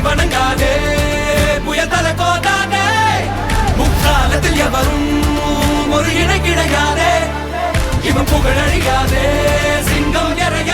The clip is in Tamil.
வணங்காதே புயல் தலை கோதாதே முக்காலத்தில் எவரும் ஒரு இணை கிடையாதே இவன் புகழழியாதே சிங்கம் எறைய